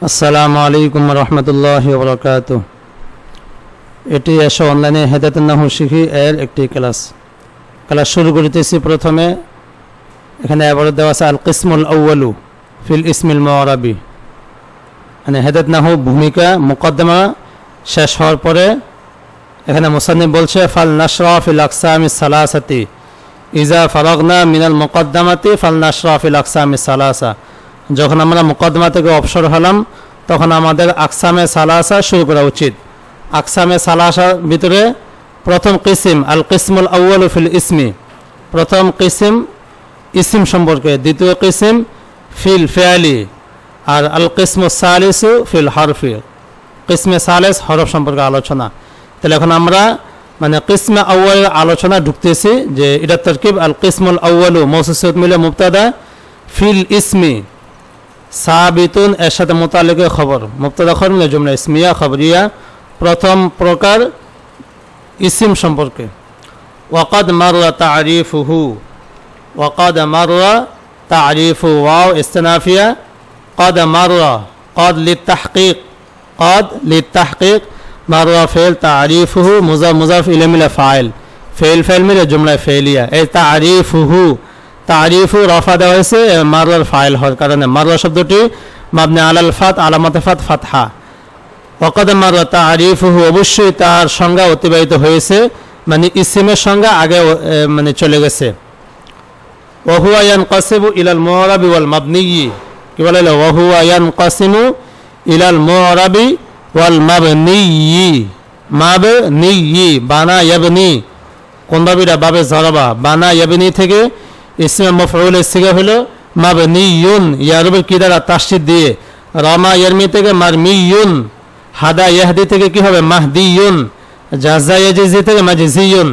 আসসালামু আলাইকুম রহমতুল্লাহি ওয়া বারাকাতুহু। এটি এসো অনলাইনে হেদায়েতুন নাহু শিখি এর একটি ক্লাস শুরু করতেছি। প্রথমে এখানে আবার দেওয়া আছে আল কিসমুল আউয়ালু ফিল ইসমিল মুআরাবি, মানে হেদায়েত নাহু ভূমিকা মুকদ্দমা শেষ হওয়ার পরে এখানে মুসান্নিফ বলছে ফাল নাশরা ফিল আকসামি সালাসাতি ইজা ফারাগনা মিনাল মুকদ্দমাতি ফাল নাশরা ফিল আকসামি সালাসা। যখন আমরা মুকদ্দমা থেকে অবসর হলাম তখন আমাদের আকসামে সালাসা শুরু করা উচিত। আকসামে সালাসার ভিতরে প্রথম কিসিম আল কিসমুল আউয়ালু ফিল ইসমি, প্রথম কিসিম ইসিম সম্পর্কে, দ্বিতীয় কিসিম ফিল ফিআলি, আর আল কিসমুস সালিসু ফিল হরফি, কিসমে সালিস হরফ সম্পর্কে আলোচনা। তাহলে এখন আমরা মানে কিসমে আউয়ালের আলোচনা ঢুকতেছি যে এটা তরকিব আল কিসমুল আউয়ালু মওসুসিয়ত মিলে মুবতাদা ফিল ইসমি সাবিতুন এর সাথে মুতাল্লিকের খবর, মুবতাদা খবর মিলে জুমলা ইসমিয়া খবরিয়া, প্রথম প্রকার ইসিম সম্পর্কে। ওয়াকাদ মাররা তারিফুহু, ওয়াকাদ মাররা তারিফু ওয়াও ইস্তিনাফিয়া, قد مر قد للتحقيق قد للتحقيق مر فعل تعريفه مضاف إليه من فاعل فعل من الجملة فعلية أي تعريفه تعريف رفع দেওয়া হয়েছে মাররার ফাইল হওয়ার কারণে মাররা শব্দটি মাবনি আলাল ফাত আলামাতে ফাত ফাতহা। وقد مر تعريفه অবশ্যই তার সংজ্ঞা অতিবাহিত হয়েছে, মানে ইসিমের সংজ্ঞা আগে মানে চলে গেছে। وهو ينقسم إلى المعرب والمبني কি বলে ওয়াহুয়া ইয়ানকাসিমু ইলাল মুআরাবি ওয়াল মাবনিয়্যি, মাবনিয়্যি বানা ইয়াবনি কোন ভাবেটা বাবে জরাবা, বানা ইয়াবনি থেকে ইসমে মাফউলের সিগা হলো মাবনিয়ুন, ইয়ারবের কি দ্বারা তাসদীদ দিয়ে, রামা ইয়ারমি থেকে মারমিয়ুন, হাদা ইয়াহদি থেকে কি হবে মাহদিয়ুন, জাযা ইয়াজিজি থেকে মাজজিয়ুন।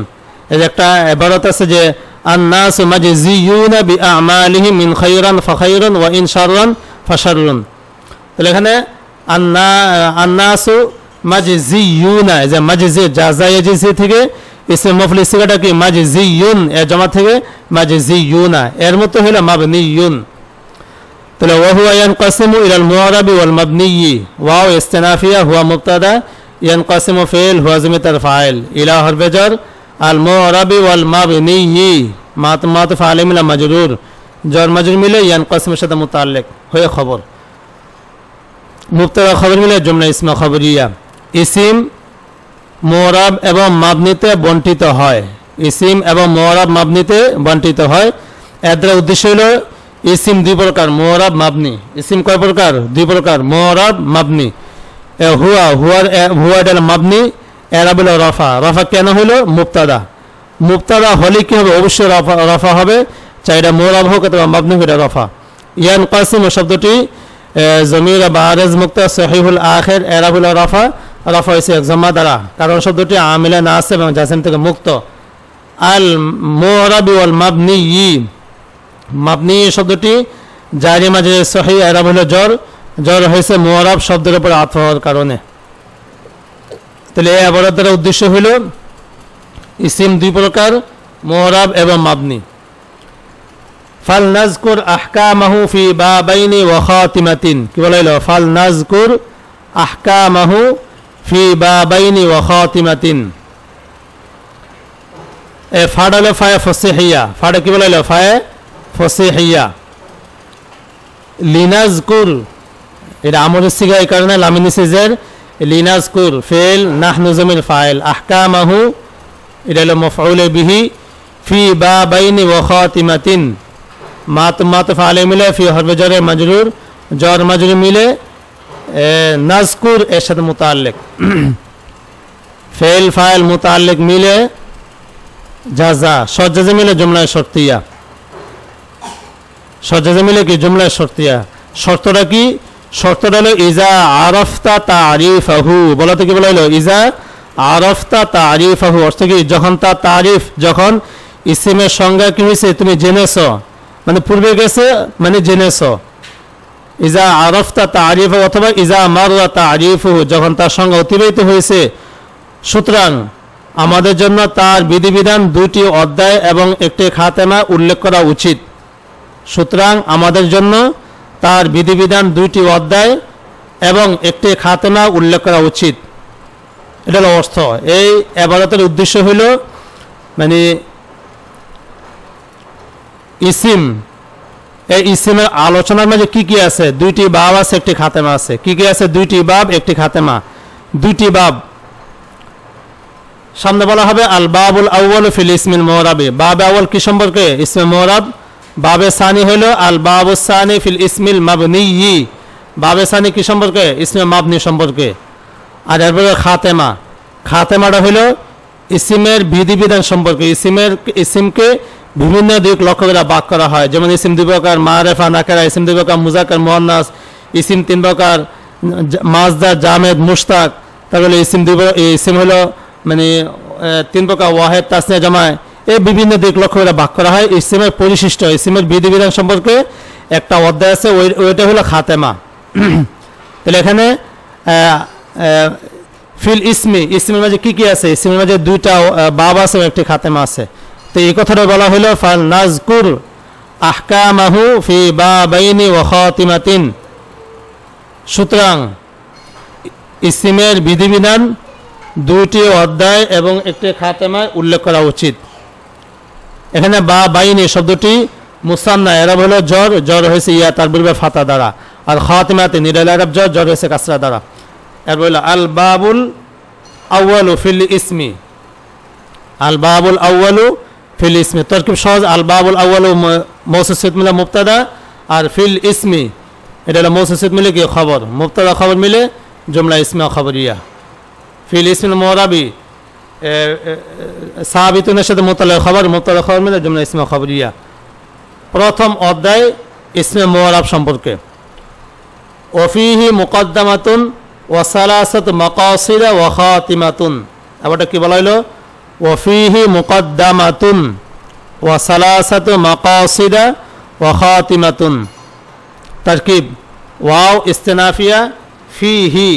এই একটা ইবারত আছে যে الناس مجزيون بأعمالهم من خيرا فخير وإن شرا فشر। তাহলে এখানে الناس مجزيون যে মাজজি জাযা ইয়াজিজি থেকে ইসম মাফউল সিগাটা কি মাজজিয়ুন এর জমা থেকে মাজজিয়ুনা, এর মতো হলো মাবনিয়ুন। তাহলে ওয়াহুয়া ইয়ানকাসিমু ইলাল মুআরাবি ওয়াল মাবনিয়্যি, ওয়াও ইস্তিনাফিয়া হুয়া মুবতাদা, ইয়ানকাসিমু ফাইল হুয়া যামিতার ফাইল, ইলা হরফে জার আল মুআরাবি ওয়াল মাবনিয়্যি মাতুফ আলাইহি মিলা মাজরুর, জার মাজরুর মিলে ইয়ানকাসিমের সাথে মুতাল্লিক হয়ে খবর, মুবতাদা খবর মিলে জুমলা ইসমা খবরিয়া। ইসিম মুআরাব এবং মাবনিতে বণ্টিত হয়, ইসিম এবং মুআরাব মাবনিতে বণ্টিত হয়। এর দ্বারা উদ্দেশ্য হলো ইসিম দুই প্রকার, মুআরাব মাবনি। ইসিম কয় প্রকার? দুই প্রকার, মুআরাব মাবনি। হুয়া হুয়া এটা মাবনি, এরাব হলো রফা। রফা কেন হলো? মুবতাদা, মুবতাদা হলে কি হবে? অবশ্যই রফা হবে, চাই এটা মুআরাব হোক অথবা মাবনি হোক, এটা রফা। ইয়ানকাসিম শব্দটি জমির বারিজ মুক্তা সহিহুল আখির, এরাব হলো রফা, রফা হয়েছে এক জমা দ্বারা, কারণ শব্দটি আমিলা নাসিব এবং জাসিম থেকে মুক্ত। আল মুআরাবি ওয়াল মাবনিয়্যি, মাবনি শব্দটি জারি মাঝে সহি, এরাব হলো জ্বর, জ্বর হয়েছে মুআরাব শব্দের উপর আতফ হওয়ার কারণে। তাহলে এই আবারত দ্বারা উদ্দেশ্য হইল ইসিম দুই প্রকার, মুআরাব এবং মাবনি। ফাল নাযকুর আহকামাহু ফি বাবাইনি ওয়া খাতিমাতিন, কি বলা হলো? ফাল নাযকুর আহকামাহু ফি বাবাইনি ওয়া খাতিমাতিন। এ ফাড়া হলো ফায়ে ফসিহিয়া, ফাড়া কি বলা হলো? ফায়ে ফসিহিয়া। লিনাযকুর এটা আমরের সিগা, এই কারণে লামিন সিজের লিনাযকুর ফিল নাহনু জামির ফাইল, আহকামাহু এটা হলো মাফউল বিহি, ফি বাবাইনি ওয়া খাতিমাতিন মাতুফ আলাইহি মিলে ফি হরফে জার মাজরুর, জার মাজরুর মিলে নাযকুর এর সাথে মুতাল্লিক, ফিল ফাইল মুতাল্লিক মিলে জাযা, সজ্জাজা মিলে জুমলা শর্তিয়া, সজ্জাজা মিলে কি জুমলা শর্তিয়া। শর্তটা কি? শর্তটা হলো ইজা আরাফতা তারিফাহু, বলতে কি বলা হলো? ইজা আরাফতা তারিফাহু, অর্থ কি? যখন তার তারিফ, যখন ইসিমের সংজ্ঞা কি হয়েছে তুমি জেনেছো, মানে পূর্বে গেছে মানে জেনেছো। ইজা আরাফতা তারিফাহু অথবা ইজা মাররা তারিফুহু, যখন তার সংজ্ঞা অতিবাহিত হয়েছে। সুতরাং আমাদের জন্য তার বিধিবিধান দুইটি অধ্যায় এবং একটি খাতেমা উল্লেখ করা উচিত। সুতরাং আমাদের জন্য তার বিধিবিধান দুইটি অধ্যায় এবং একটি খাতেমা উল্লেখ করা উচিত। এটা হলো অর্থ। এই ইবাদতের উদ্দেশ্য হলো মানে ইসিম, এই ইসিমের আলোচনার মাঝে কি কি আছে? দুইটি বাব আছে, একটি খাতেমা আছে। কি কি আছে? দুইটি বাব, একটি খাতেমা। দুইটি বাব সামনে বলা হবে আল বাবুল আউয়াল ফিল ইসমিল মুরাবি। বাবে আউয়াল কি সম্পর্কে? ইসমে মুরাব। বাবে সানি হলো আল বাবুস সানি ফিল ইসমিল মাবনিয়্যি। বাবে সানি কি সম্পর্কে? ইসমে মাবনি সম্পর্কে। আর এরপরে খাতেমা। খাতেমাটা হলো ইসিমের বিধিবিধান সম্পর্কে। ইসিমকে বিভিন্ন দিক লক্ষ্য করে ভাগ করা হয়। যেমন ইসিম দুই প্রকার, মারেফা নাকেরা। ইসিম দুই প্রকার, মুজাক্কার মুআন্নাস। ইসিম তিন প্রকার, মাজদার, জামেদ, মুশতাক। তাহলে ইসিম হলো মানে তিন প্রকার, ওয়াহেদ, তাসনিয়া, জামায়। এই বিভিন্ন দিক লক্ষ্য করে ভাগ করা হয়। ইসিমের পরিশিষ্ট, ইসিমের বিধিবিধান সম্পর্কে একটা অধ্যায় আছে, ওইটা হলো খাতেমা। তাহলে এখানে ফিল ইসমের মাঝে কি কি আছে? ইসমের মাঝে দুইটা বাব আছে, একটি খাতেমা আছে। তো এই কথাটা বলা হলো ফাল নাজকুর আহকামাহু ফি বাবাইনি ওয়া খাতিমাতিন। সুতরাং ইসমের বিধিবিধান দুইটি অধ্যায় এবং একটি খাতেমায় উল্লেখ করা উচিত। এখানে বাবাইনি শব্দটি মুসান্না, এরাব হলো জ্বর, জ্বর হয়েছে ইয়া তার পূর্বে ফাতা দ্বারা। আর খাতিমাতিন নিরাল আরব জ্বর, জ্বর হয়েছে কাসরা দ্বারা। এরপর হলো আল বাবুল আউয়ালু ফিল ইসমি। আল বাবুল আউয়ালু ফিল ইসমি তরকিব সহজ। আল বাবুল আউয়ালু মৌসুফ সিফাত মিলে মুবতাদা, আর ফিল ইসমি এটা হলো মৌসুফ সিফাত মিলে কি খবর। মুবতাদা খবর মিলে জুমলা ইসমা খবরিয়া। ফিল ইসমিল মুরাবি সাবিতুনের সাথে মুতাল্লিক খবর, মুবতাদা খবর মিলে জুমলা ইসমা খবরিয়া। প্রথম অধ্যায় ইসমে মুরাব সম্পর্কে। ওফিহি মুকদ্দামাতুন ওয়া সালাসাতু মাকাসিদ ওয়া খাতিমাতুন। আবারটা কি বলা হলো? ওফিহি মুকদ্দামাতুন ওয়া সালাসাতু মাকাসিদ ওয়া খাতিমাতুন। তারকিব ওয়াও ইস্তিনাফিয়া, ফিহি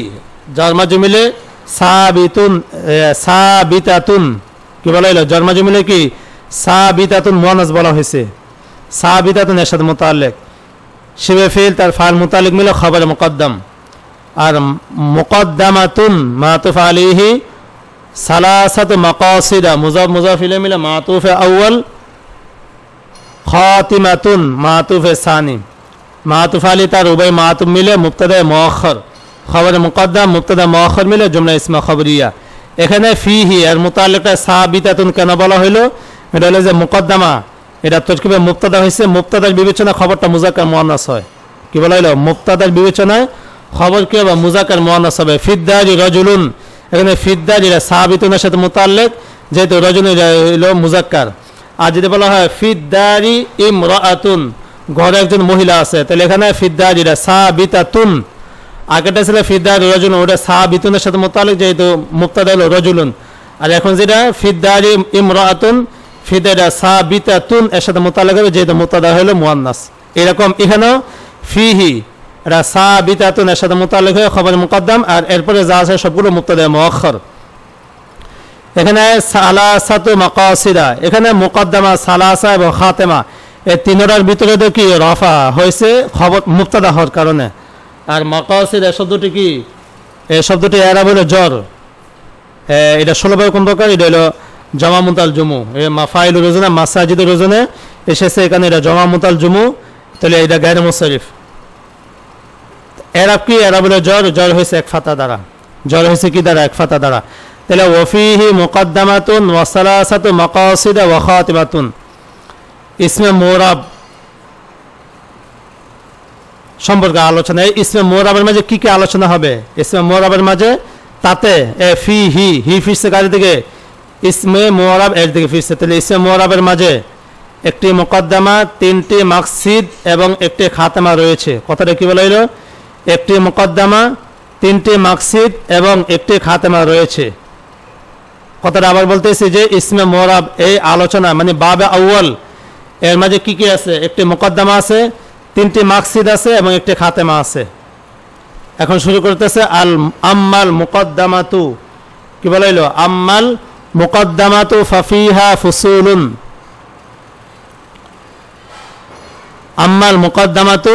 জারমা জুমিলে সাবিতুন, সাবিতাতুন কি বলা হলো? জারমা জুমিলে কি সাবিতাতুন মুয়ান্নাস বলা হয়েছে। সাবিতাতুন এর সাথে মুতাল্লিক, শিবে ফিল তার ফাল মুতাল্লিক মিলে খবর মুকদ্দম। আর মুকদ্দামাতুন মাতুফ আলাইহি সালাসাতু মাকাসিদা মুজাফ মুজাফ ইলাইহি মিলে মাতুফে আউয়াল, খাতিমাতুন মাতুফে সানি। মাতুফ আলী তার উভয় মাতুফ মিলে মুবতাদা মুআখার, খবর মুকদ্দম মুবতাদা মুআখার মিলে জুমলা ইসমা খবরিয়া। এখানে ফিহি এর মুতাল্লিকটা সাবিতাতুন কেন বলা হলো? এটা হলো যে মুকদ্দমা, এটা তরকিবে মুবতাদা হয়েছে। মুবতাদার বিবেচনায় খবরটা মুজাক্কার মুআন্নাস হয়। কি বলা হলো? মুবতাদার বিবেচনায় খবর কি হবে? মুজাক্কার মুআন্নাস হবে। ফিদ্দারি রাজুলুন, এখানে ফিদ্দারি এটা সাবিতুনের সাথে মুতাল্লিক, যেহেতু রাজুল হলো মুজাক্কার। আর যদি বলা হয় ফিদ্দারি ইমরাআতুন, ঘরে একজন মহিলা আছে, তাহলে এখানে ফিদ্দারি এটা সাবিতাতুন। আগেটা ছিল ফিদ্দারি রাজুলুন, ওটা সাবিতুনের সাথে মুতাল্লিক, যেহেতু মুবতাদা হলো রাজুলুন। আর এখন যেটা ফিদ্দারি ইমরাআতুন, ফিদ্দারি সাবিতাতুন এর সাথে মুতাল্লিক হবে, যেহেতু মুবতাদা হলো মুআন্নাস। এরকম এখানেও ফিহি এটা সাবিতাতুন এর সাথে মুতাল্লিক হয়ে খবর মুকদ্দম, আর এরপরে যা আছে সবগুলো মুবতাদা মুআখার। এখানে সালাসাতু মাকাসিদা, এখানে মুকদ্দমা, সালাসা এবং খাতেমা এই তিনটার ভিতরে দেখি রফা হয়েছে খবর মুবতাদা হওয়ার কারণে। আর মাকাসিদ এই শব্দটি কি? এই শব্দটি এরাব হলো জ্বর। এটা 16 ভাবে কোন প্রকার? এটা হলো জমা মুতাল জুমু। এই মাফাইলুর ওজনে মাসাজিদের ওজনে এসেছে, এখানে এটা জমা মুতাল জুমু, তাহলে এটা গায়রে মুনসারিফ। এরাব কি? এরাব হলো জ্বর, জ্বর হয়েছে এক ফাতা দ্বারা। জ্বর হয়েছে কি দ্বারা? এক ফাতা দ্বারা। তাহলে ওফিহি মুকদ্দামাতুন ওয়া সালাসাতু মাকাসিদ ওয়া খাতিমাতুন। ইসমে মুরাব সম্পর্কে আলোচনা। এই ইসমে মুরাবের মাঝে কি কি আলোচনা হবে? ইসমে মুরাবের মাঝে তাতে ফি হি হি ফিরছে কার দিকে? ইসমে মুরাব এর দিকে ফিরছে। তাহলে ইসমে মুরাবের মাঝে একটি মুকদ্দমা, তিনটি মাকসিদ এবং একটি খাতেমা রয়েছে। কথাটা কি বলা হলো? একটি মুকদ্দমা, তিনটি মাকসিদ এবং একটি খাতেমা রয়েছে। কথাটা আবার বলতেছি যে ইসমে মুরাব এই আলোচনা মানে বাবে আউয়াল এর মাঝে কি কি আছে? একটি মুকদ্দমা আছে, তিনটি মাকসিদ আছে এবং একটি খাতেমা আছে। এখন শুরু করতেছে আল আম্মাল মুকদ্দামাতু। কি বলা হলো? আম্মাল মুকদ্দামাতু ফাফিহা ফুসুলুন। আম্মাল মুকদ্দামাতু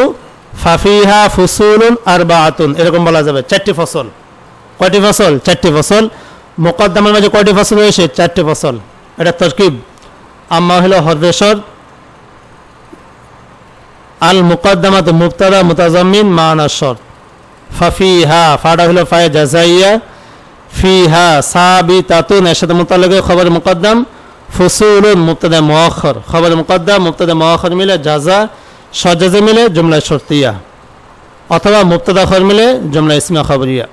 ফাফিহা ফুসুলুন আরবাআতুন, এরকম বলা যাবে। 4টি ফসল। কয়টি ফসল? 4টি ফসল। মুকদ্দমার মাঝে কয়টি ফসল রয়েছে? 4টি ফসল। এটা তরকিব। আম্মা হলো হরফেশর, আল মুকদ্দমাত মুবতাদা মুতাজাম্মিন মানা শর্ত। ফাফিহা, ফাটা হলো ফায়ে জাযাইয়া, ফিহা সাবিতাতুন এর সাথে মুতাল্লিক খবর মুকদ্দম, ফুসুলুন মুবতাদা মুআখখার, খবর মুকদ্দম মুবতাদা মুআখখার মিলে জাযা, সজাজা মিলে জুমলা শর্তিয়া, অথবা মুবতাদা খবর মিলে জুমলা ইসমা খবরিয়া।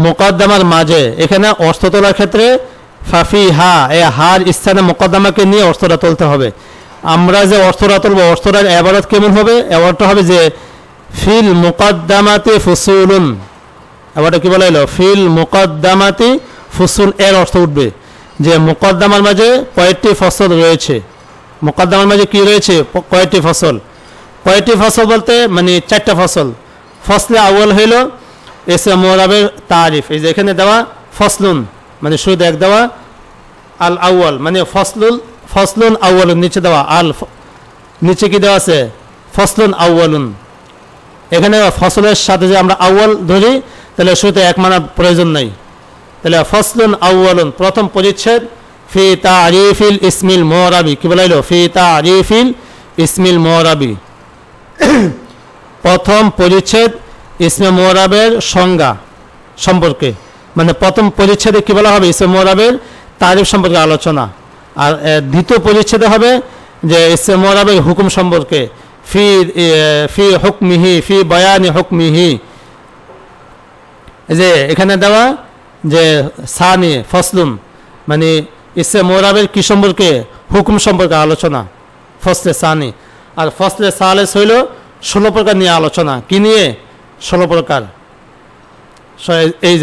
মুকদ্দমার মাঝে এখানে অর্থ তোলার ক্ষেত্রে ফাফিহা, এই হার স্থানে মুকদ্দমাকে নিয়ে অর্থটা তুলতে হবে। আমরা যে অর্থটা তুলবো, অর্থটার এবারত কেমন হবে? এবারটা হবে যে ফিল মুকদ্দামাতি ফুসুলুন। এবারটা কি বলা হলো? ফিল মুকদ্দামাতি ফুসুল, এর অর্থ উঠবে যে মুকদ্দমার মাঝে কয়েকটি ফসল রয়েছে। মুকদ্দমার মাঝে কি রয়েছে? কয়েকটি ফসল। কয়েকটি ফসল বলতে মানে 4টা ফসল। ফসলে আউয়াল হইল ইসম মুরাবের তারিফ, এই যে এখানে দেওয়া ফসলুন, মানে শুরুতে এক দেওয়া আল আউয়াল, মানে ফসলুন আউয়ালুন, নিচে দেওয়া আল, নিচে কি দেওয়া আছে? ফসলুন আউয়ালুন। এখানে ফসলের সাথে যে আমরা আউয়াল ধরি তাহলে শুরুতে এক মানার প্রয়োজন নাই। তাহলে ফসলুন আউয়ালুন, প্রথম পরিচ্ছেদ ফি তারিফিল ইসমিল মুরাবি। কি বলা হলো? ফি তারিফিল ইসমিল মুরাবি, প্রথম পরিচ্ছেদ ইসমে মুরাবের সংজ্ঞা সম্পর্কে। মানে প্রথম পরিচ্ছেদে কি বলা হবে? ইসমে মুরাবের তারিফ সম্পর্কে আলোচনা। আর দ্বিতীয় পরিচ্ছেদে হবে যে ইসমে মুরাবের হুকুম সম্পর্কে, ফি ফি হুকমিহি, ফি বয়ানি হুকমিহি। যে এখানে দেওয়া যে সানি ফসলুন, মানে ইসমে মুরাবের কি সম্পর্কে? হুকুম সম্পর্কে আলোচনা, ফসলে সানি। আর ফসলে সালেস হইল 16 প্রকার নিয়ে আলোচনা। কি নিয়ে? 16 প্রকার। এই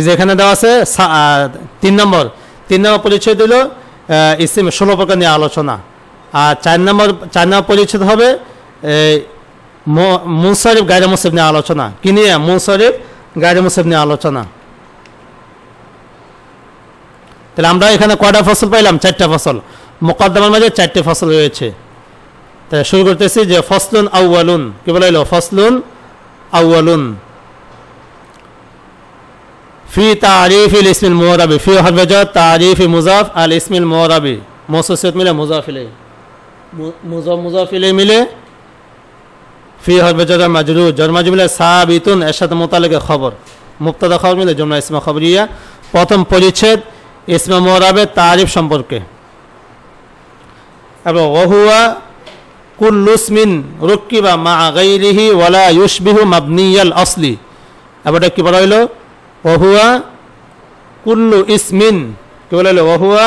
যে এখানে দেওয়া আছে 3 নম্বর পরিচ্ছেদ দিল ইসিম 16 প্রকার নিয়ে আলোচনা। আর 4 নম্বর পরিচ্ছেদ হবে মুনসারিফ গায়রে মুনসারিফ নিয়ে আলোচনা। কি নিয়ে? মুনসারিফ গায়রে মুনসারিফ নিয়ে আলোচনা। তাহলে আমরা এখানে কয়টা ফসল পাইলাম? 4টা ফসল। মুকদ্দমার মাঝে 4টি ফসল রয়েছে। তাই শুরু করতেছি যে ফসলুন আউয়ালুন। কি বলা হলো? ফসলুন আউয়ালুন ফি তারিফিল ইসমিল মুরাবি, ফি হরফে জার তারিফি মুজাফ আল ইসমিল মুরাবি, মওসুফিয়ত মিলে মুজাফ ইলাইহি, মুজাফ ইলাইহি মিলে ফি হরফে জার মাজরুর, জার মাজরুর মিলে সাবিতুন এর সাথে মুতাল্লিক খবর, মুবতাদা খবর মিলে জুমলা ইসমা খবরিয়া। প্রথম পরিচ্ছেদ ইসমে মুরাবের তারিফ সম্পর্কে। এবং ওহুয়া কুল্লু ইসমিন রুকিবা মা গায়রিহি ওয়ালা ইউশবিহু মাবনিয়াল আসলি। এবারে কি বলা হলো? ওহুয়া কুল্লু ইসমিন। কি বলা হলো? ওহুয়া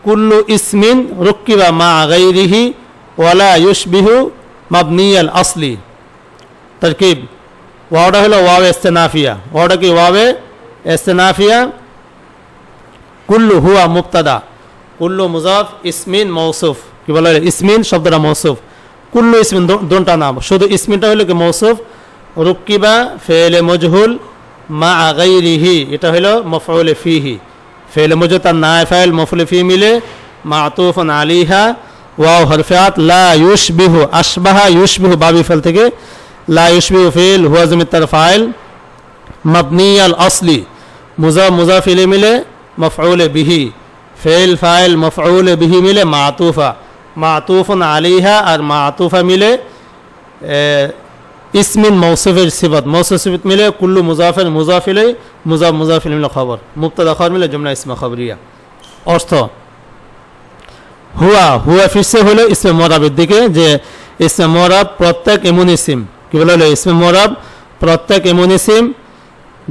কুল্লু ইসমিন রুকিবা মা গায়রিহি ওয়ালা ইউশবিহু মাবনিয়াল আসলি। তরকিব। ওয়াওটা হলো ওয়াও ইস্তিনাফিয়া। ওয়াওটা কি? ওয়াও ইস্তিনাফিয়া। কুল্লু হুয়া মুবতাদা, কুল্লু মুজাফ, ইসমিন মৌসুফ। কি বলা হয়? ইসমিন শব্দটা মৌসুফ, কুল্লু ইসমিন দোনটা নাম, শুধু ইসমিনটা হলো কি মৌসুফ। রুকিবা ফেলে মজহুল মা গায়রিহি, এটা হলো মফউল ফিহি। ফেলে মজহুল তার নায়ে ফাইল মফউল ফি মিলে মাতুফুন আলাইহা ওয়াও হরফাত লা ইউশবিহু, আশবাহা ইউশবিহু বাবি ফাল থেকে, লা ইউশবিহু ফিল হুয়া জামিত তার ফাইল মাবনি আল আসলি, মুজাফ ইলাইহি মিলে মফউল বিহি, ফেল ফাইল মফউল বিহি মিলে মাতুফা, মাতুফুন আলাইহা আর মাতুফা মিলে ইসমিন মৌসুফের সিফাত, মৌসুফ সিফাত মিলে কুল্লু মুজাফের মুজাফ ইলাইহি, মুজাফ ইলাইহি মিলে খবর, মুবতাদা খবর মিলে জুমলা ইসমা খবরিয়া। অর্থ হুয়া ফিরসে হলো ইসমে মুরাবের দিকে, যে ইসমে মুরাব প্রত্যেক এমন ইসিম। কি বলা হলো? ইসমে মুরাব প্রত্যেক এমন ইসিম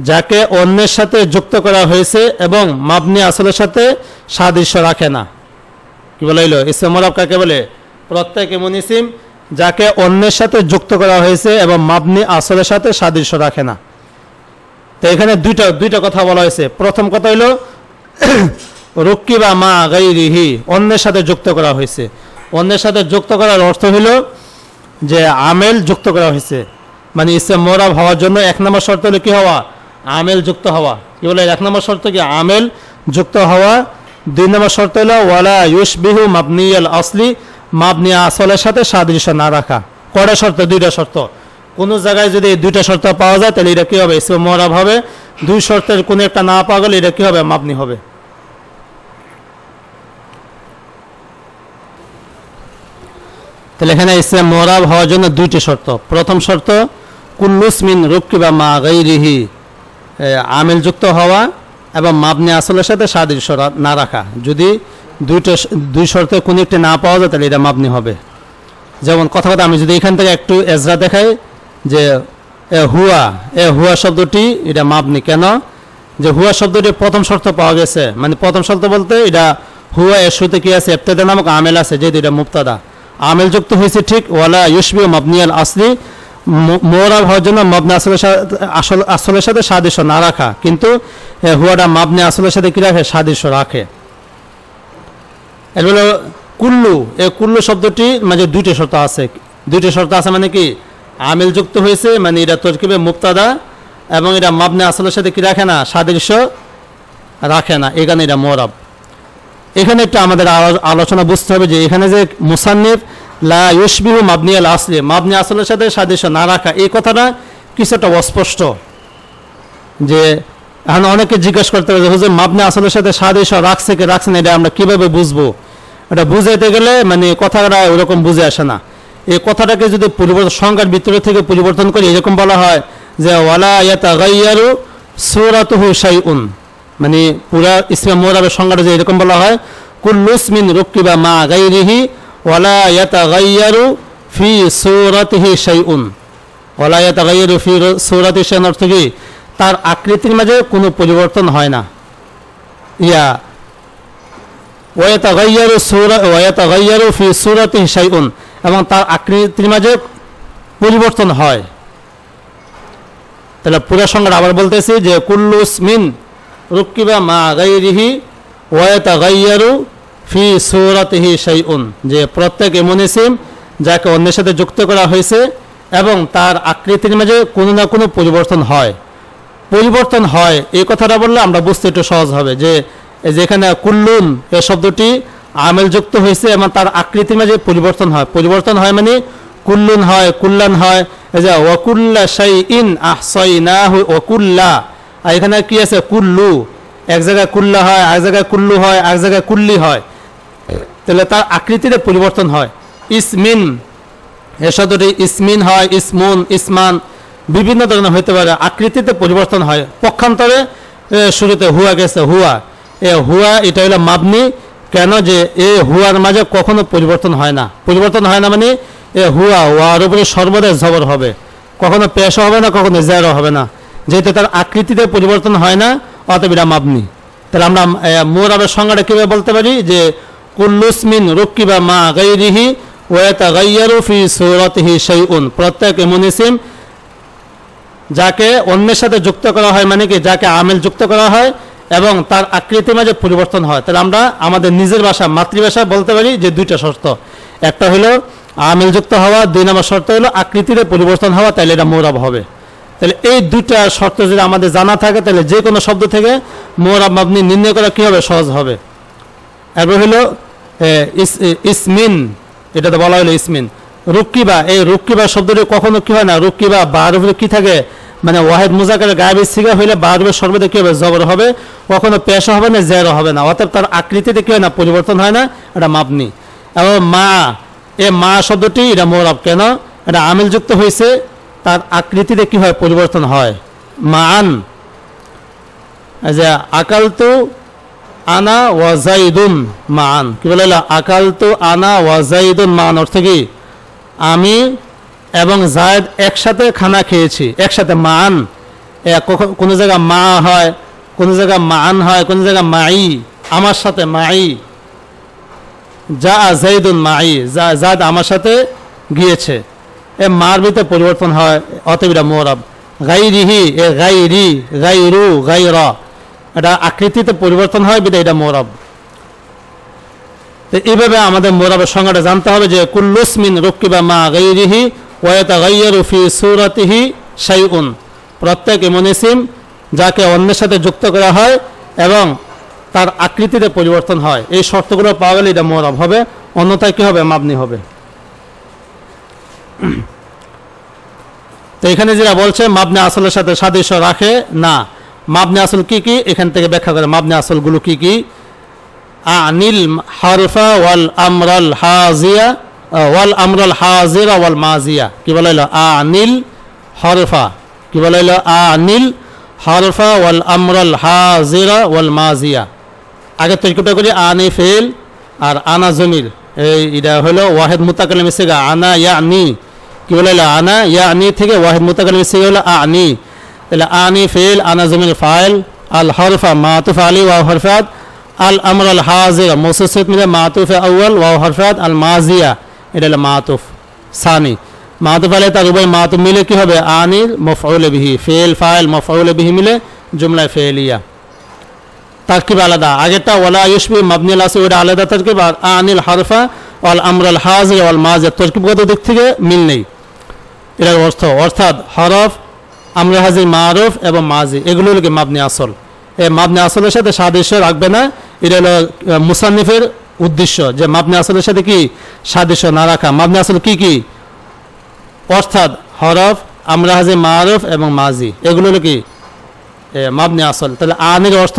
যাকে অন্যের সাথে যুক্ত করা হয়েছে এবং মাবনি আসলের সাথে সাদৃশ্য রাখে না। কি বলা হলো? ইসমে মুরাব কাকে বলে? প্রত্যেক এমন ইসিম যাকে অন্যের সাথে যুক্ত করা হয়েছে এবং মাবনি আসলের সাথে সাদৃশ্য রাখে না। তো এখানে দুইটা কথা বলা হয়েছে। প্রথম কথা হলো রুকিবা মা গায়রিহি, অন্যের সাথে যুক্ত করা হয়েছে। অন্যের সাথে যুক্ত করার অর্থ হলো যে আমেল যুক্ত করা হয়েছে, মানে ইসম মুরাব হওয়ার জন্য 1 নম্বর শর্ত হলো কি হওয়া? আমেল যুক্ত হওয়া। কি বলে? 1 নম্বর শর্ত কি? আমেল যুক্ত হওয়া। দুই নম্বর শর্ত হলো ওয়ালা ইউশবিহু মাবনিয়াল আসলি, মাবনি আসলের সাথে সাদৃশ্য না রাখা। কয়টা শর্ত? দুইটা শর্ত। কোন জায়গায় যদি দুইটা শর্ত পাওয়া যায় তাহলে এটা কি হবে? ইসমে মুআরাব হবে। দুই শর্তের কোন একটা না পাওয়া গেলে এটা কি হবে? মাবনি হবে। তাহলে এখানে ইসমে মুআরাব হওয়ার জন্য দুইটি শর্ত। প্রথম শর্ত কুল্লু ইসমিন রুক্কিবা মা গায়রিহি, আমিল যুক্ত হওয়া এবং মাবনি আসলের সাথে সাদৃশ্য না রাখা। যদি দুই শর্তে কোন একটি না পাওয়া যায় তাহলে এটা মাবনি হবে। যেমন কথা আমি যদি এখান থেকে একটু এজরা দেখাই যে হুয়া শব্দটি এটা মাবনি। কেন? যে হুয়া শব্দটি প্রথম শর্ত পাওয়া গেছে, মানে প্রথম শর্ত বলতে এটা হুয়া এর শুরুতে কি আছে? ইবতিদা নামক আমেল আছে, যেহেতু এটা মুবতাদা। আমেল যুক্ত হয়েছে ঠিক, ওয়ালা ইউশবিহু মাবনিয়াল আসলি, মুআরাব হওয়ার জন্য মাবনি আসলের সাথে সাদৃশ্য না রাখা, কিন্তু হুয়াটা মাবনি আসলের সাথে কি রাখে? সাদৃশ্য রাখে। এর কুল্লু, এই কুল্লু শব্দটি মানে দুইটি শর্ত আছে। দুইটি শর্ত আছে মানে কি? আমিল যুক্ত হয়েছে, মানে এটা তরকিবে মুবতাদা, এবং এটা মাবনি আসলের সাথে কি রাখে না? সাদৃশ্য রাখে না, এখানে এটা মুআরাব। এখানে একটু আমাদের আলোচনা বুঝতে হবে যে এখানে যে মুসান্নিফ লা ইউশবিহু মাবনিয়াল আসলি, মাবনি আসলের সাথে সাদৃশ্য না রাখা, এই কথাটা কিছুটা অস্পষ্ট। যে এখন অনেকে জিজ্ঞেস করতে হবে হুজুর মাবনি আসলের সাথে সাদৃশ্য রাখছে কি রাখছে না, এটা আমরা কিভাবে বুঝবো? এটা বুঝাইতে গেলে মানে কথাটা ওরকম বুঝে আসে না। এই কথাটাকে যদি পরিবর্তন, সংজ্ঞার ভিতরে থেকে পরিবর্তন করে এরকম বলা হয় যে ওয়ালা ইয়াতাগায়্যারু সূরাতুহু শাইউন, মানে পুরা ইসমে মুআরাবের সংজ্ঞাটা যে এরকম বলা হয় কুল্লু ইসমিন রুক্কিবা মা গায়রিহি ওয়ালা ইয়াতাগায়্যারু ফি সূরাতিহি শাইউন। ওয়ালা ইয়াতাগায়্যারু ফি সূরাতিহি শাইউন অর্থ কি? তার আকৃতির মাঝে কোনো পরিবর্তন হয় না। ওয়াতাগায়্যারু ফি সূরাতিহি শাইউন, এবং তার আকৃতির মাঝে পরিবর্তন হয়। তাহলে পুরো সংজ্ঞা আবার বলতেছি যে কুল্লু ইসমিন রুক্কিবা মা গায়রিহি ওয়াতাগায়্যারু ফি সূরাতিহি শাইউন, যে প্রত্যেক এমন ইসিম যাকে অন্যের সাথে যুক্ত করা হয়েছে এবং তার আকৃতির মাঝে কোনো না কোনো পরিবর্তন হয়। পরিবর্তন হয় এই কথাটা বললে আমরা বুঝতে একটু সহজ হবে যে যেখানে কুল্লুন এই শব্দটি আমেল যুক্ত হয়েছে এবং তার আকৃতির মাঝে পরিবর্তন হয়। পরিবর্তন হয় মানে কুল্লুন হয়, কুল্লান হয়। এই যে ওয়াকুল্লা শাইইন আহসাইনাহু ওয়াকুল্লা, আর এখানে কি আছে? কুল্লু। এক জায়গায় কুল্লা হয়, এক জায়গায় কুল্লু হয়, এক জায়গায় কুল্লি হয়। তাহলে তার আকৃতিতে পরিবর্তন হয়। ইসমিন এই শব্দটি ইসমিন হয়, ইসমুন, ইসমান, বিভিন্ন ধরনের হইতে পারে। আকৃতিতে পরিবর্তন হয়। পক্ষান্তরে শুরুতে হুয়া গেছে, হুয়া, হুয়া এটা হলো মাবনি। কেন? যে এই হুয়ার মাঝে কখনো পরিবর্তন হয় না। পরিবর্তন হয় না মানে হুয়া ওয়ার উপরে সর্বদা জবর হবে, কখনো পেশ হবে না, কখনো জার হবে না। যেহেতু তার আকৃতিতে পরিবর্তন হয় না, অতএব এটা মাবনি। তাহলে আমরা মুআরাবের সংজ্ঞাটা কিভাবে বলতে পারি যে কুল্লু ইসমিন রুক্কিবা মা গায়রিহি ওয়াতাগায়্যারু ফি সূরাতিহি শাইউন, প্রত্যেক এমন ইসিম যাকে অন্যের সাথে যুক্ত করা হয়, মানে কি যাকে আমেল যুক্ত করা হয় এবং তার আকৃতির মাঝে পরিবর্তন হয়। তাহলে আমরা আমাদের নিজের ভাষা, মাতৃভাষা বলতে পারি যে দুইটা শর্ত। একটা হলো আমেল যুক্ত হওয়া, দুই নম্বর শর্ত হলো আকৃতিতে পরিবর্তন হওয়া, তাহলে এটা মুআরাব হবে। তাহলে এই দুইটা শর্ত যদি আমাদের জানা থাকে তাহলে যে কোনো শব্দ থেকে মুআরাব মাবনি নির্ণয় করা কী হবে? সহজ হবে। এরপর হলো ইসমিন, এটা তো বলা হলো ইসমিন। রুক্কিবা, এই রুক্কিবা শব্দটি কখনো কি হয় না? রুক্কিবা বার উপরে কি থাকে? মানে ওয়াহিদ মুজাক্কারের গায়েবের সিগা হইলে বার উপরে সর্বদা কি হবে? জবর হবে, কখনো পেশ হবে না, জের হবে না। অর্থাৎ তার আকৃতিতে কি হয় না? পরিবর্তন হয় না, এটা মাবনি। এবং মা, এ মা শব্দটি এটা মুআরাব। কেন? এটা আমিল যুক্ত হয়েছে, তার আকৃতিতে কি হয়? পরিবর্তন হয়। মান, যে আকালতু আনা ওয়া যাইদুন মান, কি বলে? আকালতু আনা ওয়া যাইদুন মান অর্থ কি? আমি এবং জায়দ একসাথে খানা খেয়েছি, একসাথে। মান, কোনো জায়গায় মা হয়, কোনো জায়গায় মান হয়, কোনো জায়গায় মাই, আমার সাথে মাই। যা যাইদুন মাই, জায়দ আমার সাথে গিয়েছে। এ মার ভিতরে পরিবর্তন হয়, অতএব এটা মুআরাব। গায়রিহি, এ গায়রি, গায়রু, গায়রা, এটা আকৃতিতে পরিবর্তন হয়, বিধায় এটা মুআরাব। তো এইভাবে আমাদের মুআরাবের সংজ্ঞাটা জানতে হবে যে কুল্লু ইসমিন রুক্কিবা মা গায়রিহি ওয়াতাগায়্যারু ফি সূরাতিহি শাইউন, প্রত্যেক এমন ইসিম যাকে অন্যের সাথে যুক্ত করা হয় এবং তার আকৃতিতে পরিবর্তন হয়, এই শর্তগুলো পাওয়া গেলে এটা মুরাব হবে, অন্যথায় কি হবে? মাবনি হবে। তো এখানে যেটা বলছে মাবনি আসলের সাথে সাদৃশ্য রাখে না, মাবনি আসল কি কি এখান থেকে ব্যাখ্যা করে। মাবনি আসলগুলো কি কি? আনিল হারফা ওয়াল আমরাল হাজিয়া ওয়াল আমরাল হাজিরা ওয়াল মাজিয়া। কি বলা হলো? আনিল হরফা। কি বলা হলো? আনিল হরফা ওয়াল আমরাল হাজিরা ওয়াল মাজিয়া। আগে তরকিবটা করি, আনি ফেল আর আনা জমির, এটা হলো ওয়াহিদ মুতাকাল্লিম সিগা আনা ইয়ানি। কি বলা হলো? আনা ইয়ানি থেকে ওয়াহিদ মুতাকাল্লিম সিগা হলো আনি। তাহলে আনি ফেল, আনা জমির ফাইল, আল হরফা মাতুফ আলি ওয়া হরফাত, আল আমর আল হাজিরা মুসসিত মিলে মাতুফ আউয়াল ওয়া হরফাত, আল মাজিয়া এটা হলো মাতুফ সানি। মাতুফ আলাই তার উভয় মাতুফ মিলে কি হবে? আনিল মফউল বিহি, ফেল ফাইল মফউল বিহি মিলে জুমলা ফেলিয়া। তারকিব আলাদা, আগেরটা ওয়ালা ইউশবি মাবনি আল আসল, ওটা আলাদা তারকিব। আর আনিল হরফা ওয়াল আমর আল হাজিরা ওয়াল মাজিয়া তরকিবগত দিক থেকে মিল নেই। এটার অর্থ অর্থাৎ হরফ, আমর হাজির, মারুফ এবং মাজি এগুলো হলো মাবনি আসল। এই মাবনি আসলের সাথে সাদৃশ্য রাখবে না, এটা হলো মুসান্নিফের উদ্দেশ্য, যে মাবনি আসলের সাথে কি সাদৃশ্য না রাখা। মাবনি আসল কি কি? অর্থাৎ হরফ, আমর হাজির, মারুফ এবং মাজি এগুলো হলো কি মাবনি আসল। তাহলে আনির অর্থ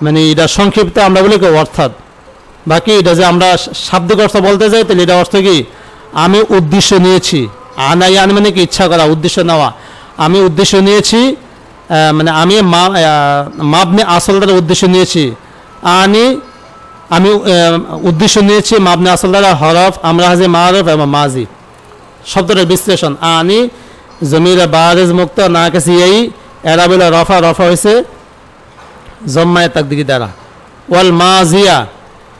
মানে এটা সংক্ষিপ্ত আমরা বলি কি অর্থাৎ। বাকি এটা যে আমরা শাব্দিক অর্থ বলতে যাই, তাহলে এটা অর্থ কি? আমি উদ্দেশ্য নিয়েছি। আনাই আন মানে কি? ইচ্ছা করা, উদ্দেশ্য নেওয়া। আমি উদ্দেশ্য নিয়েছি, মানে আমি মাবনি আসলটার উদ্দেশ্য নিয়েছি। আনি আমি উদ্দেশ্য নিয়েছি মাবনি আসল দ্বারা হরফ, আমরা হাজি, মারুফ এবং মাজি শব্দটার বিশ্লেষণ। আনি জমির বারিজ মুক্ত না কাছে এই এরা বলে রফা, রফা হয়েছে জম্মায় তাকদিরি দ্বারা। ওয়াল মাজিয়া,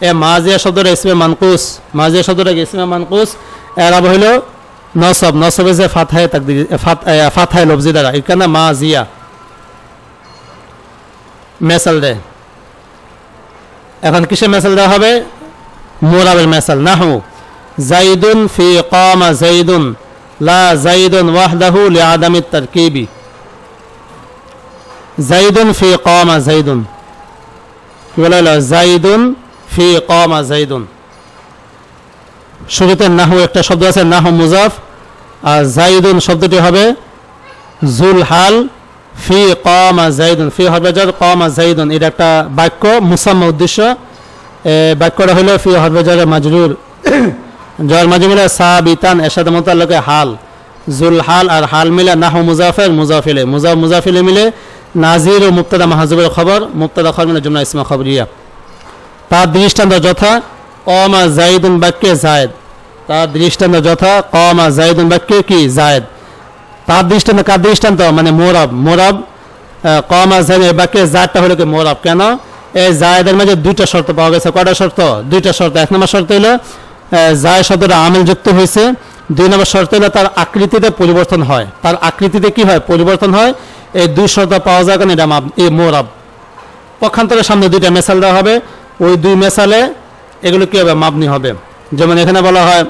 এ মাজিয়া শব্দটা ইসমে মানকুস, মাজিয়া শব্দটা ইসমে মানকুস, এরা হইল নসব, নসব হয়েছে ফাতহায় তাকদিরি, ফাতহায় লফজি দ্বারা, এখানে মাজিয়া। মেসাল দে, এখন কিসের মেসাল দেওয়া হবে? মুরাবের মেসাল। নাহু জাইদুন ফি কামা জাইদুন লা জাইদুন ওয়াহদাহু লিআদামিত তারকিবি। জাইদুন ফি কামা জাইদুন, কি বলা হলো? জাইদুন ফি কামা জাইদুন। শুরুতে নাহু একটা শব্দ আছে, নাহু মুজাফ, আর জাইদুন শব্দটি হবে জুল হাল, ফি কামা জাইদুন, ফি হরফে জার, কামা জাইদুন এটা একটা বাক্য মুসাম্মা উদ্দেশ্য। বাক্যটা হলো ফি হরফে জার মাজরুর, জর মাজরুর মিলে সাবিতান এর সাথে মুতাল্লাকে হাল, জুল হাল আর হাল মিলে নাহু মুজাফের মুজাফিলে, মুজাফিলে মিলে নাজির ও মুবতাদা মাহজুবের খবর, মুবতাদা খবর মিলে জুমলা ইসমা খবরিয়া। তার দৃষ্টান্ত যথা কামা জাইদুন বাক্যে জায়েদ, তার দৃষ্টান্ত যথা কামা জাইদুন বাক্যে কি জায়েদ। তার দৃষ্টান্ত কার দৃষ্টান্ত? মানে মোরাব, মোরাব কামা জায়েদ বাক্যে জায়েদটা হলো কি মোরাব। কেন? এই জায়েদের মাঝে দুইটা শর্ত পাওয়া গেছে। কয়টা শর্ত? দুইটা শর্ত। এক নম্বর শর্ত হলো জায়েদ শব্দটা আমিল যুক্ত হয়েছে। দুই নম্বর শর্ত হলো তার আকৃতিতে পরিবর্তন হয়, তার আকৃতিতে কি হয়? পরিবর্তন হয়। এই দুই শর্ত পাওয়া যায় কারণ এটা এই মোরাব। পক্ষান্তরের সামনে দুইটা মেসাল দেওয়া হবে, ওই দুই মেসালে এগুলো কি হবে? মাবনি হবে। যেমন এখানে বলা হয়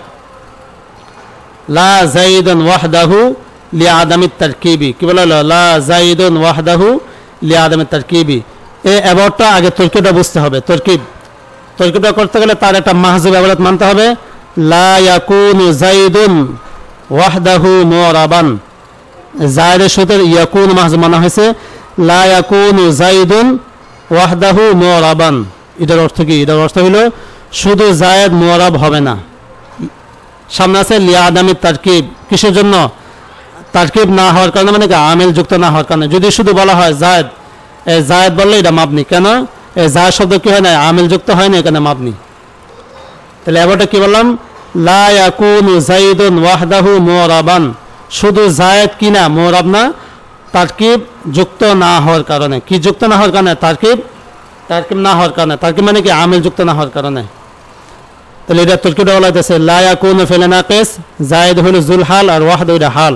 লা জাইদুন ওয়াহদাহু লিআদামিত তারকিবি। কি বলা হলো? লা জাইদুন ওয়াহদাহু লিআদামিত তারকিবি। এই অ্যাবাউটটা আগে তরকিবটা বুঝতে হবে। তরকিবটা করতে গেলে তার একটা মাহজুব ইবারত মানতে হবে। লা ইয়াকুনু জাইদুন ওয়াহদাহু মুরাবান, জায়েদের সাথে ইয়াকুন মাহজুব মানা হয়েছে। লা ইয়াকুনু জাইদুন ওয়াহদাহু মুরাবান, এটার অর্থ কি? এটার অর্থ হলো শুধু জায়েদ মুরাব হবে না। সামনে আছে লিআদামিত তারকিব, কিসের জন্য? তারকিব না হওয়ার কারণে, মানে কি আমিল যুক্ত না হওয়ার কারণে। যদি শুধু বলা হয় জায়েদ, এই জায়েদ বললে এটা মাবনি। কেন? এই জায়েদ শব্দ কি হয় না? আমিল যুক্ত হয় না, এখানে মাবনি। তাহলে এবারটা কি বললাম? লা ইয়াকুনু জাইদুন ওয়াহদাহু মুরাবান, শুধু জায়েদ কি না? মুরাব না, তারকিব যুক্ত না হওয়ার কারণে। কি যুক্ত না হওয়ার কারণে? তারকিব না হওয়ার কারণে। তারকিব মানে কি? আমিল যুক্ত না হওয়ার কারণে। তাহলে এটা তরকিবটা বলা হইতেছে লা ইয়াকুনু ফিল নাকিস, জায়েদ হলো জুল হাল আর ওয়াহদাহু এটা হাল।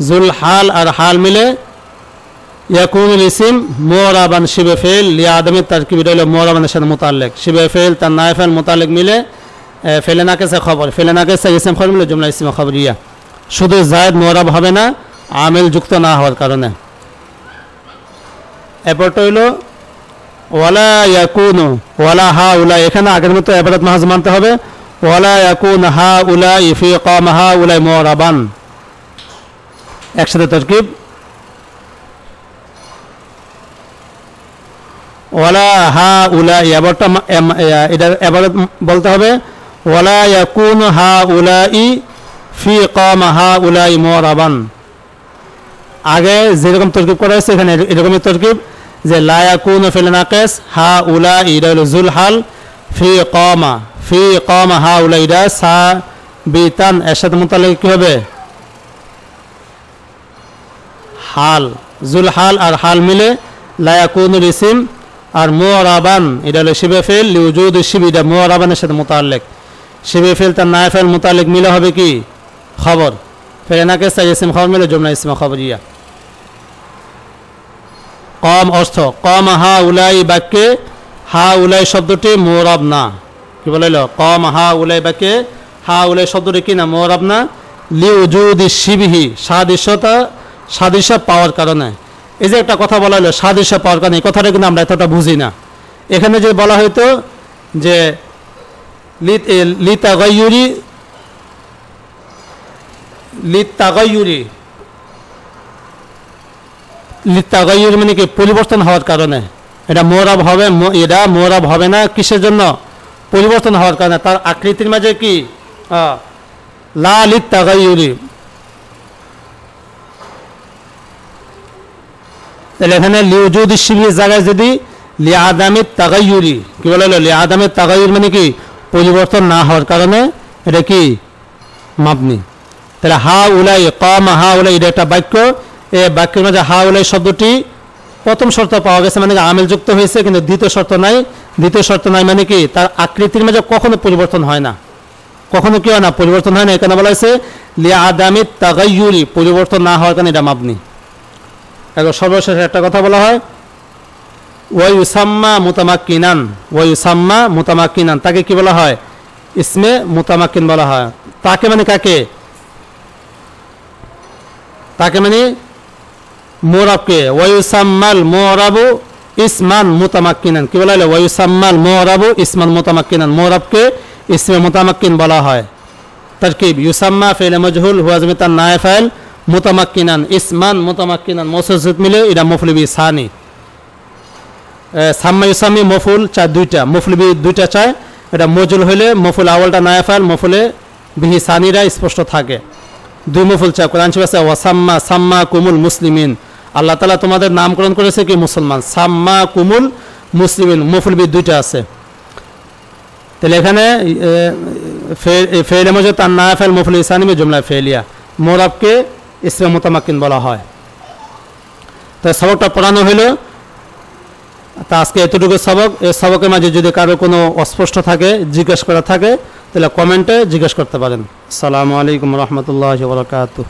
জুল হাল আর হাল মিলে ইয়াকুনুল ইসিম মুরাবান শিবে ফেল লিআদামিত তারকিব, এটা হলো মুরাবানের সাথে মুতাল্লিক। শিবে ফেল তার নায়েফেল মুতাল্লিক মিলে ফেলে নাকিসে খবর, ফেলে নাকিসে ইসম খবর মিলে জুমলা ইসমা খবরিয়া। শুধু জায়েদ মুরাব হবে না আমিল যুক্ত না হওয়ার কারণে। এরপরটা হইল ওয়ালা ইয়াকুনু ওয়ালা হাউলাই, এখানে আগের মতো ইবারাত মাহজ মানতে হবে। ওয়ালা ইয়াকুন হাউলাই ফি কাম হাউলাই মুরাবান, একসাথে তারকিব। ওয়ালা হাউলাই এটা ইবারাত বলতে হবে ওয়ালা ইয়াকুন হাউলাই ফি কাম হাউলাই মুরাবান। আগে যেরকম তরকিব করা হয়েছে এখানে এরকমই তরকিব, যে লা ইয়াকুনু ফিল নাকিস হাউলাই এটা হলো জুল হাল, ফি কামা হাউলাই এটা সাবিতান, এর সাথে মুতাল্লিক কি হবে হাল, জুল হাল আর হাল মিলে লা ইয়াকুনুল ইসম, আর মুরাবান এটা হলো শিবে ফিল লিউজুদ শিব, এটা মুরাবানের সাথে মুতাল্লিক। শিবে ফিল তার নায়ে ফিল মুতাল্লিক মিলে হবে কি খবর, ফিল নাকিস তার ইসম খবর মিলে জুমলা ইসমা খবরিয়া। কম অর্থ কম হাউলাই বাক্যে হাউলাই শব্দটি মুরাব না, কি বলাইল কম হাউলাই বাক্যে হাউলাই শব্দটি কি না মুরাব না, লিউজুদি শিবিহি সাদৃশ্য পাওয়ার কারণে। এই যে একটা কথা বলা হলো সাদৃশ্য পাওয়ার কারণে, এই কথাটা কিন্তু আমরা এতটা বুঝি না। এখানে যে বলা হয়তো যে লিতাগায়ুরি মানে কি পরিবর্তন হওয়ার কারণে, এটা মোরাব হবে, এটা মোরাব হবে না কিসের জন্য, পরিবর্তন হওয়ার কারণে, তার আকৃতির মাঝে কি লা লিতাগায়ুরি। তাহলে এখানে লিউজুদ শিবির জায়গায় যদি লিআদামিত তাগায়ুরি, কি বলা হলো লিআদামিত তাগায়ুর মানে কি পরিবর্তন না হওয়ার কারণে, এটা কি মাবনি। তাহলে হাউলাই কাম হাউলাই এটা একটা বাক্য, এই বাক্যের মাঝে হাউলাই শব্দটি প্রথম শর্ত পাওয়া গেছে মানে আমেল যুক্ত হয়েছে, কিন্তু দ্বিতীয় শর্ত নাই। দ্বিতীয় শর্ত নাই মানে কি তার আকৃতির মাঝে কখনো পরিবর্তন হয় না, কখনো কি হয় না পরিবর্তন হয় না। এখানে বলা হয়েছে লিআদামিত তাগায়ুরি, পরিবর্তন না হওয়ার কারণে এটা মাবনি। এখন সর্বশেষ একটা কথা বলা হয় ওয়ায়ুসাম্মা মুতামাক্কিনান, ওয়ায়ুসাম্মা মুতামাক্কিনান, তাকে কি বলা হয় ইসমে মুতামাক্কিন বলা হয়। তাকে মানে কাকে, তাকে মানে মুরাবকে। ওয়ায়ুসাম্মাল মুরাবু ইসমান মুতামাক্কিনান, কি বলা হলো ওয়ায়ুসাম্মাল মুরাবু ইসমান মুতামাক্কিনান, মুরাবকে ইসমে মুতামাক্কিন বলা হয়। তারকিব ইউসাম্মা ফি'ল মাজহুল হুয়া জামিতান নায়ে ফাইল মুতামাক্কিনান ইসমান মুতামাক্কিনান মৌসুফ মিলে এটা মফউল বিহি সানি। সাম্মা ইউসাম্মি মফউল চায় দুইটা, মফউল বিহি দুইটা চায়, এটা মজুল হইলে মফউল আউয়ালটা নায়ে ফাইল, মফউলে বিহি সানিরা স্পষ্ট থাকে। দুই মফুল চায়, কোরআন শরীফে আছে ওয়াসাম্মা সাম্মা কুমুল মুসলিমিন, আল্লাহ তাআলা তোমাদের নামকরণ করেছে কি মুসলমান, সাম্মা কুমুল মুসলিমিন মফুল বিহি দুইটা আছে। তাহলে এখানে ফেলে মজুদ তার নায়ে ফাইল মফউল ইসানি মে জুমলা ফেলিয়া, মুরাবকে ইসমে মুতামাক্কিন বলা হয়। তো সবকটা পড়ানো হলো, তা আজকে এতটুকু সবক। এই সবকের মাঝে যদি কারো কোনো অস্পষ্ট থাকে, জিজ্ঞেস করা থাকে, তাহলে কমেন্টে জিজ্ঞেস করতে পারেন। আসসালামু আলাইকুম রহমতুল্লাহি ওয়া বারাকাতুহু।